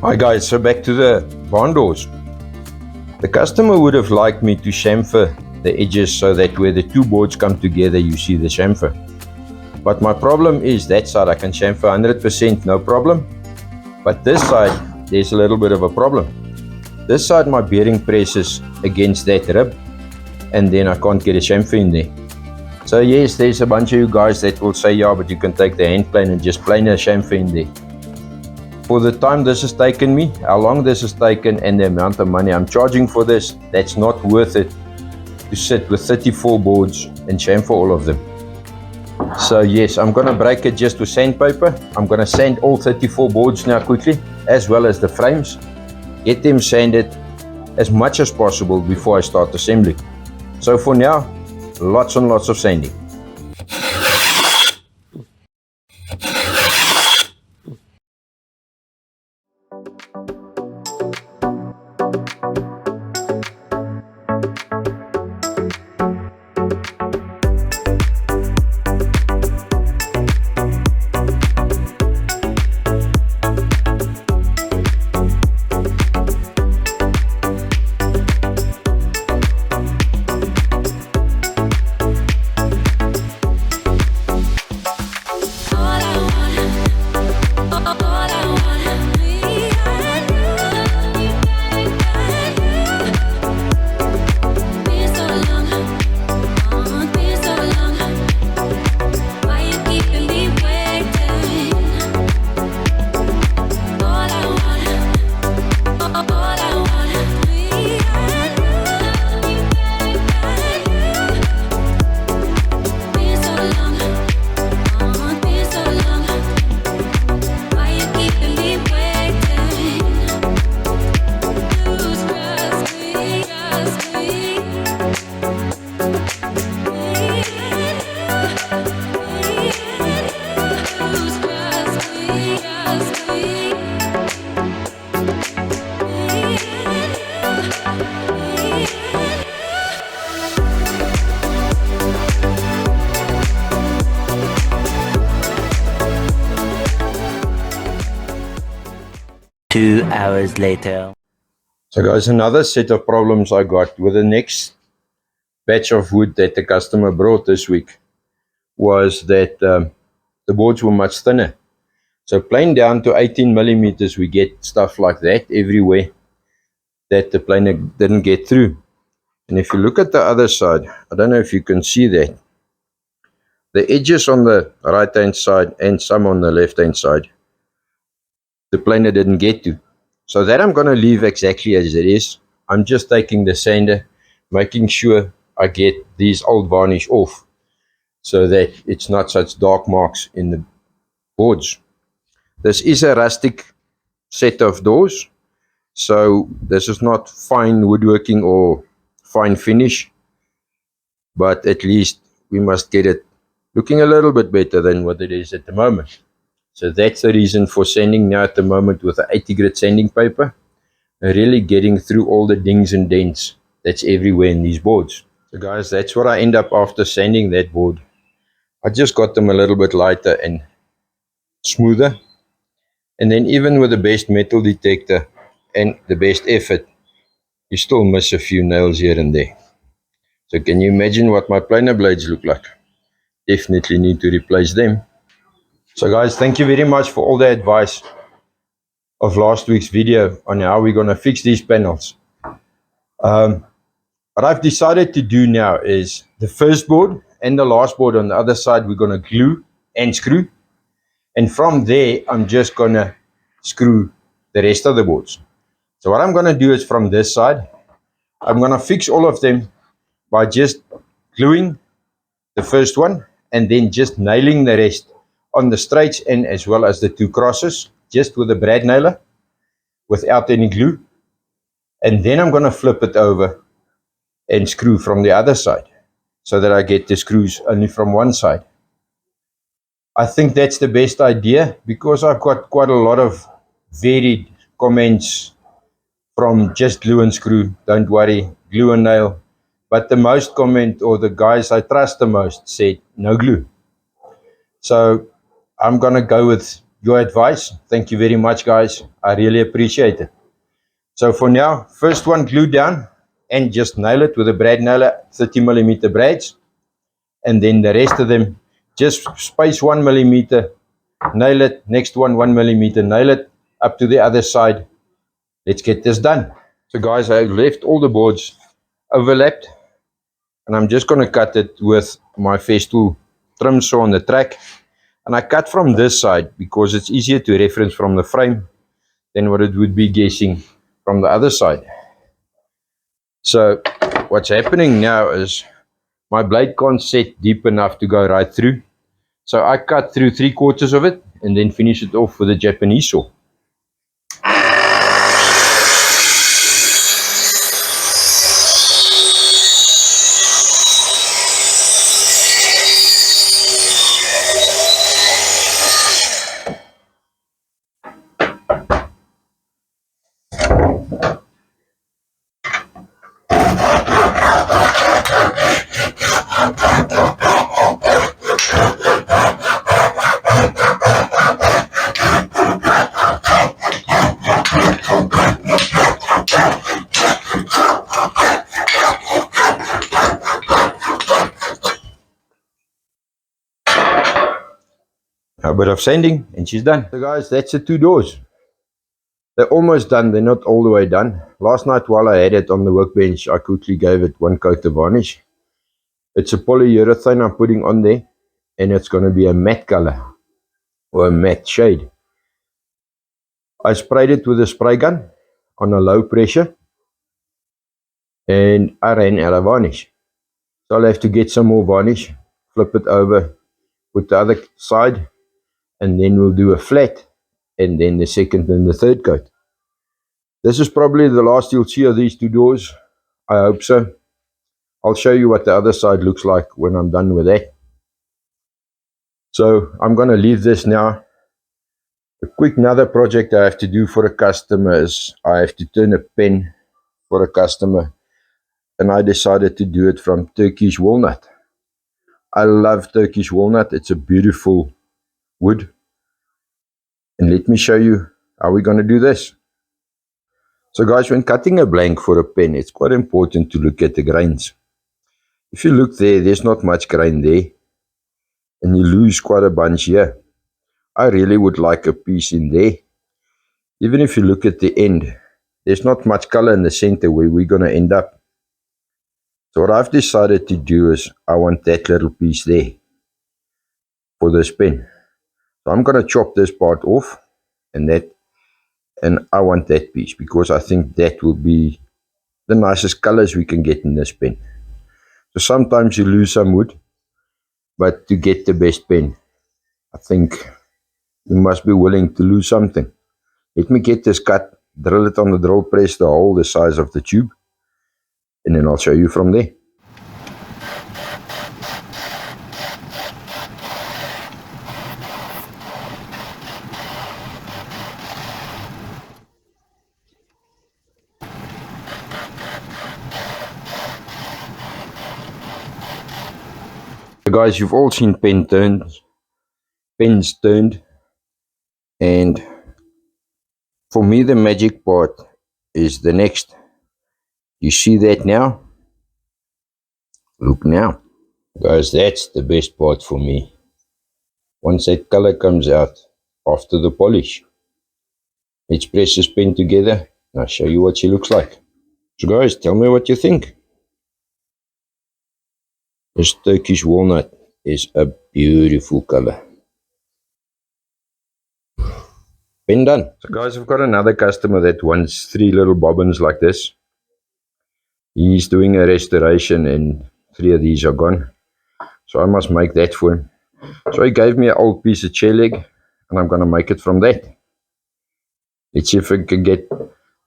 Hi guys, so back to the barn doors. The customer would have liked me to chamfer the edges so that where the two boards come together you see the chamfer. But my problem is that side I can chamfer 100% no problem, but this side there's a little bit of a problem. This side my bearing presses against that rib and then I can't get a chamfer in there. So yes, there's a bunch of you guys that will say, yeah, but you can take the hand plane and just plane a chamfer in there. For the time this has taken me, how long this has taken, and the amount of money I'm charging for this, that's not worth it to sit with 34 boards and chamfer all of them. So yes, I'm going to break it just with sandpaper. I'm going to sand all 34 boards now quickly, as well as the frames. Get them sanded as much as possible before I start assembling. So for now, lots and lots of sanding. Two hours later. So guys, another set of problems I got with the next batch of wood that the customer brought this week was that the boards were much thinner. So plane down to 18 millimeters, we get stuff like that everywhere that the planer didn't get through. And if you look at the other side, I don't know if you can see that. The edges on the right hand side and some on the left hand side, the planer didn't get to. So that I'm going to leave exactly as it is. I'm just taking the sander, making sure I get these old varnish off so that it's not such dark marks in the boards. This is a rustic set of doors, so this is not fine woodworking or fine finish, but at least we must get it looking a little bit better than what it is at the moment. So that's the reason for sanding now at the moment with the 80 grit sanding paper, really getting through all the dings and dents that's everywhere in these boards. So guys, that's what I end up after sanding that board. I just got them a little bit lighter and smoother. And then even with the best metal detector and the best effort, you still miss a few nails here and there. So can you imagine what my planer blades look like? Definitely need to replace them. So guys, thank you very much for all the advice of last week's video on how we're going to fix these panels. What I've decided to do now is the first board and the last board on the other side we're going to glue and screw. And from there, I'm just going to screw the rest of the boards. So what I'm going to do is from this side, I'm going to fix all of them by just gluing the first one and then just nailing the rest on the straights and as well as the two crosses, just with a brad nailer without any glue. And then I'm going to flip it over and screw from the other side so that I get the screws only from one side. I think that's the best idea because I've got quite a lot of varied comments from just glue and screw, don't worry, glue and nail. But the most comment, or the guys I trust the most, said no glue. So I'm going to go with your advice. Thank you very much, guys. I really appreciate it. So for now, first one glued down and just nail it with a brad nailer, 30mm brads. And then the rest of them, just space 1mm, nail it, next one 1mm, nail it up to the other side. Let's get this done. So guys, I left all the boards overlapped, and I'm just going to cut it with my Festool trim saw on the track. And I cut from this side because it's easier to reference from the frame than what it would be guessing from the other side. So what's happening now is my blade can't set deep enough to go right through. So I cut through 3/4 of it and then finish it off with a Japanese saw. A bit of sanding and she's done. So guys, that's the two doors. They're almost done. They're not all the way done. Last night while I had it on the workbench, I quickly gave it one coat of varnish. It's a polyurethane I'm putting on there, and it's going to be a matte color or a matte shade. I sprayed it with a spray gun on a low pressure, and I ran out of varnish. So I'll have to get some more varnish, flip it over, put the other side, and then we'll do a flat, and then the second and the third coat. This is probably the last you'll see of these two doors. I hope so. I'll show you what the other side looks like when I'm done with that. So I'm going to leave this now. A quick another project I have to do for a customer is I have to turn a pen for a customer, and I decided to do it from Turkish walnut. I love Turkish walnut. It's a beautiful wood. And let me show you how we're going to do this. So guys, when cutting a blank for a pen, it's quite important to look at the grains. If you look there, there's not much grain there, and you lose quite a bunch here. I really would like a piece in there. Even if you look at the end, there's not much color in the center where we're going to end up. So what I've decided to do is I want that little piece there for this pen. So I'm going to chop this part off, and I want that piece because I think that will be the nicest colors we can get in this pen. So sometimes you lose some wood, but to get the best pen, I think you must be willing to lose something. Let me get this cut, drill it on the drill press, the hole the size of the tube, and then I'll show you from there. So guys, you've all seen pens turned, and for me the magic part is the next. You see that now? Look now. Guys, that's the best part for me. Once that color comes out after the polish. Let's press this pen together and I'll show you what she looks like. So guys, tell me what you think. This Turkish walnut is a beautiful color. Pen done. So guys, I've got another customer that wants 3 little bobbins like this. He's doing a restoration and 3 of these are gone. So I must make that for him. So he gave me an old piece of chair leg, and I'm going to make it from that. Let's see if I can get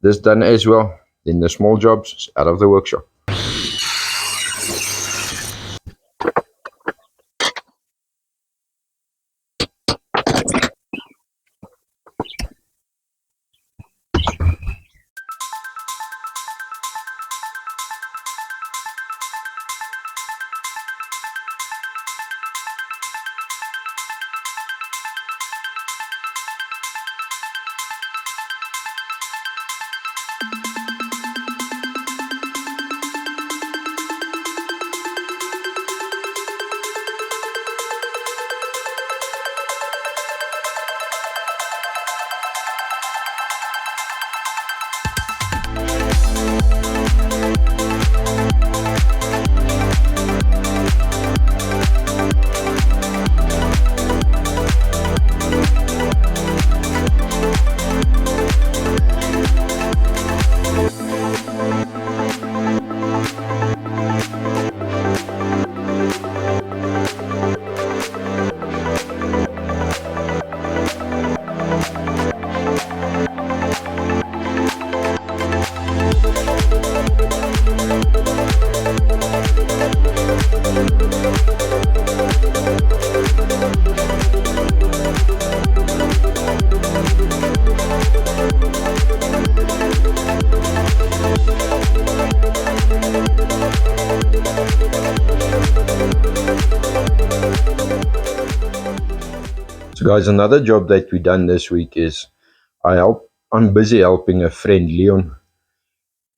this done as well. Then the small jobs out of the workshop. Guys, another job that we done this week is I'm busy helping a friend, Leon,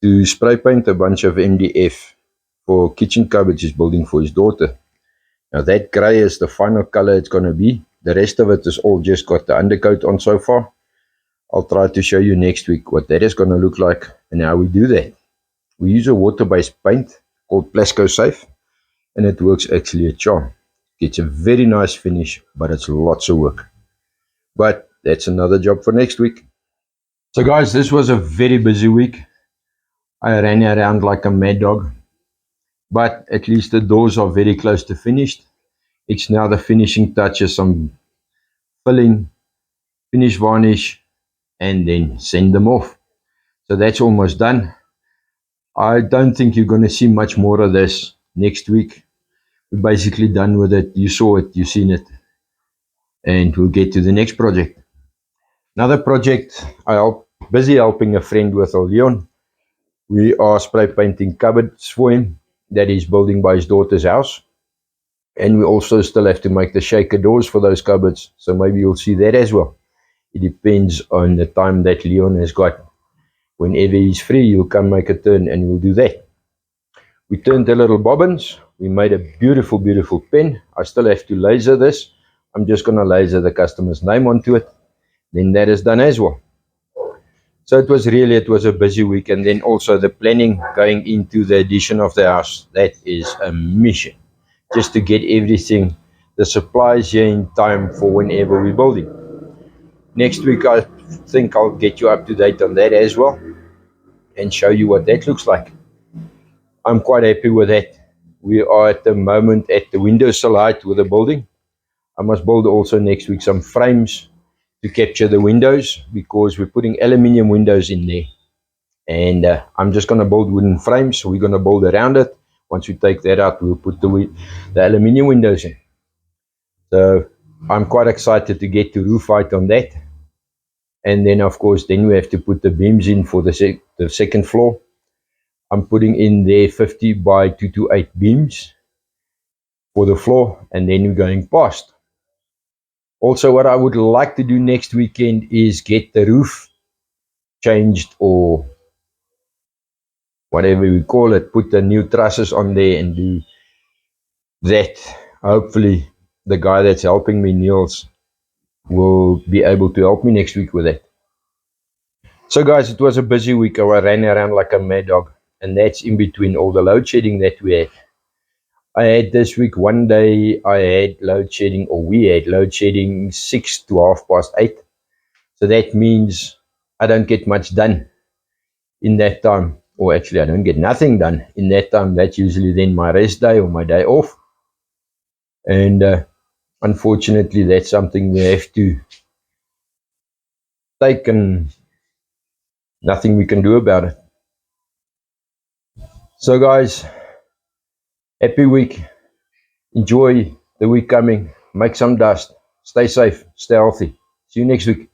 to spray paint a bunch of MDF for kitchen cupboards he's building for his daughter. Now that grey is the final color it's going to be. The rest of it is all just got the undercoat on so far. I'll try to show you next week what that is going to look like and how we do that. We use a water-based paint called Plasco Safe, and it works actually a charm. It's a very nice finish, but it's lots of work. But that's another job for next week. So guys, this was a very busy week. I ran around like a mad dog, but at least the doors are very close to finished. It's now the finishing touches, some filling, finish varnish, and then send them off. So that's almost done. I don't think you're going to see much more of this next week. We're basically done with it. You saw it, you've seen it, and we'll get to the next project. Another project busy helping a friend with, Leon. We are spray painting cupboards for him that he's building by his daughter's house. And we also still have to make the shaker doors for those cupboards. So maybe you'll see that as well. It depends on the time that Leon has got. Whenever he's free, he'll come make a turn and we'll do that. We turned the little bobbins. We made a beautiful, beautiful pen. I still have to laser this. I'm just going to laser the customer's name onto it. Then that is done as well. So it was a busy week. And then also the planning going into the addition of the house. That is a mission. Just to get everything, the supplies here in time for whenever we're building. Next week, I think I'll get you up to date on that as well and show you what that looks like. I'm quite happy with that. We are at the moment at the windowsill height with the building. I must build also next week some frames to capture the windows because we're putting aluminium windows in there. And I'm just going to build wooden frames. So we're going to build around it. Once we take that out, we'll put the aluminium windows in. So I'm quite excited to get to roof height on that. And then, of course, then we have to put the beams in for the second floor. I'm putting in there 50 by 228 beams for the floor, and then we're going past. Also, what I would like to do next weekend is get the roof changed, or whatever we call it, put the new trusses on there and do that. Hopefully the guy that's helping me, Niels, will be able to help me next week with that. So guys, it was a busy week. I ran around like a mad dog, and that's in between all the load shedding that we had. I had this week, one day I had load shedding, or we had load shedding 6 to 8:30. So that means I don't get much done in that time, or actually I don't get nothing done in that time. That's usually then my rest day or my day off. And unfortunately, that's something we have to take, and nothing we can do about it. So guys, happy week. Enjoy the week coming. Make some dust. Stay safe. Stay healthy. See you next week.